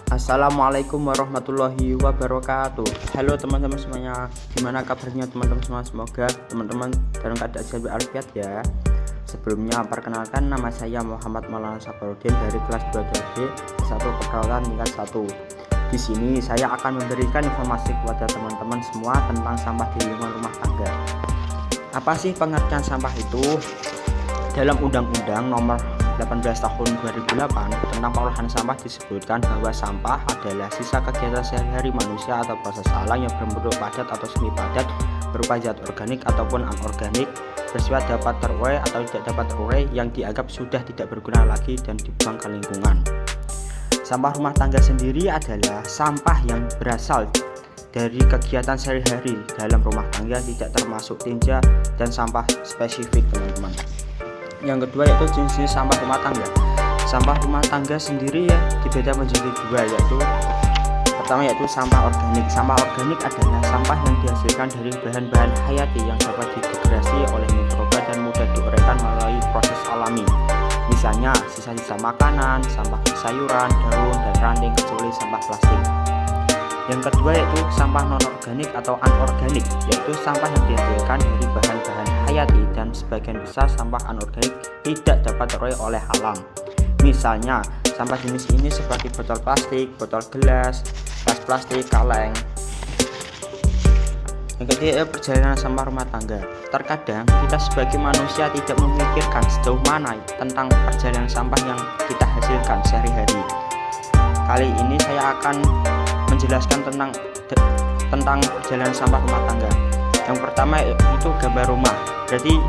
Assalamualaikum warahmatullahi wabarakatuh. Halo teman-teman semuanya, gimana kabarnya teman-teman semua? Semoga teman-teman dalam keadaan sehat walafiat ya. Sebelumnya perkenalkan, nama saya Muhammad Maulana Safarudin dari kelas 2D Satu Keperawatan tingkat 1. Di sini saya akan memberikan informasi kepada teman-teman semua tentang sampah di lingkungan rumah tangga. Apa sih pengertian sampah itu? Dalam Undang-Undang Nomor 18 Tahun 2008 tentang pengolahan sampah disebutkan bahwa sampah adalah sisa kegiatan sehari-hari manusia atau proses alam yang berbentuk padat atau semi padat berupa zat organik ataupun anorganik, bersifat dapat terurai atau tidak dapat terurai yang dianggap sudah tidak berguna lagi dan dibuang ke lingkungan. Sampah rumah tangga sendiri adalah sampah yang berasal dari kegiatan sehari-hari dalam rumah tangga, tidak termasuk tinja dan sampah spesifik, teman-teman. Yang kedua yaitu jenis sampah rumah tangga. Sampah rumah tangga sendiri ya dibedakan menjadi dua, yaitu pertama yaitu sampah organik. Sampah organik adalah sampah yang dihasilkan dari bahan-bahan hayati yang dapat didegrasi oleh mikroba dan mudah diuraikan melalui proses alami. Misalnya sisa-sisa makanan, sampah sayuran, daun, dan ranting, kecuali sampah plastik. Yang kedua yaitu sampah non-organik atau anorganik, yaitu sampah yang dihasilkan dari bahan-bahan hayati dan sebagian besar sampah anorganik tidak dapat terurai oleh alam. Misalnya sampah jenis ini seperti botol plastik, botol gelas, tas plastik, kaleng. Yang ketiga perjalanan sampah rumah tangga. Terkadang kita sebagai manusia tidak memikirkan sejauh mana tentang perjalanan sampah yang kita hasilkan sehari-hari. Kali ini saya akan menjelaskan tentang perjalanan sampah rumah tangga. Yang pertama itu gambar rumah, berarti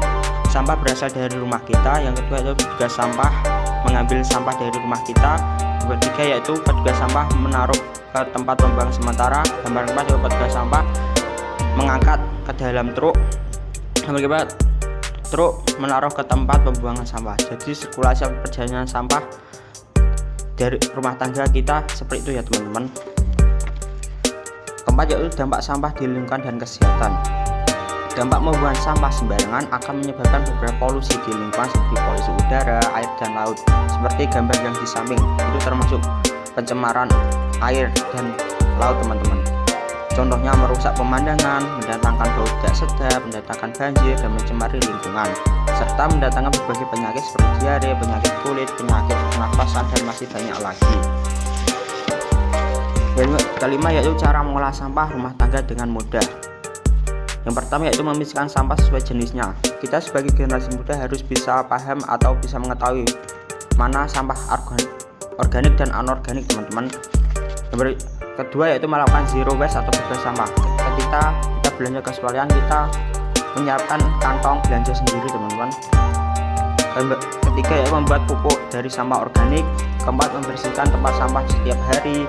sampah berasal dari rumah kita. Yang kedua itu petugas sampah mengambil sampah dari rumah kita. Yang ketiga yaitu petugas sampah menaruh ke tempat pembuangan sementara. Gambar keempat itu petugas sampah mengangkat ke dalam truk. Gambar keempat truk menaruh ke tempat pembuangan sampah. Jadi sirkulasi perjalanan sampah dari rumah tangga kita seperti itu ya teman-teman. Keempat yaitu dampak sampah di lingkungan dan kesehatan. Dampak membuang sampah sembarangan akan menyebabkan beberapa polusi di lingkungan seperti polusi udara, air, dan laut. Seperti gambar yang di samping, itu termasuk pencemaran air dan laut, teman-teman. Contohnya merusak pemandangan, mendatangkan bau tidak sedap, mendatangkan banjir, dan mencemari lingkungan, serta mendatangkan berbagai penyakit seperti diare, penyakit kulit, penyakit pernapasan, dan masih banyak lagi. Kelima yaitu cara mengolah sampah rumah tangga dengan mudah. Yang pertama yaitu memisahkan sampah sesuai jenisnya. Kita sebagai generasi muda harus bisa paham atau bisa mengetahui mana sampah organik dan anorganik, teman-teman. Yang kedua yaitu melakukan zero waste atau bebas sampah. Ketika kita belanja ke swalayan, kita menyiapkan kantong belanja sendiri, teman-teman. Ketiga yaitu membuat pupuk dari sampah organik. Keempat, membersihkan tempat sampah setiap hari.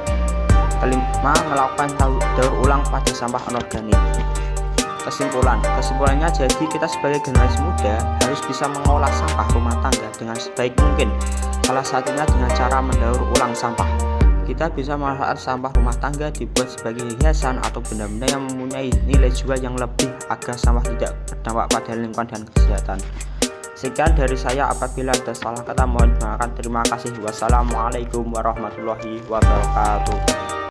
Kelima, melakukan daur ulang pada sampah anorganik. Kesimpulannya jadi kita sebagai generasi muda harus bisa mengolah sampah rumah tangga dengan sebaik mungkin. Salah satunya dengan cara mendaur ulang sampah. Kita bisa memanfaatkan sampah rumah tangga dibuat sebagai hiasan atau benda-benda yang mempunyai nilai jual yang lebih agar sampah tidak berdampak pada lingkungan dan kesehatan. Sekian dari saya, apabila ada salah kata mohon dimaafkan. Terima kasih. Wassalamualaikum warahmatullahi wabarakatuh.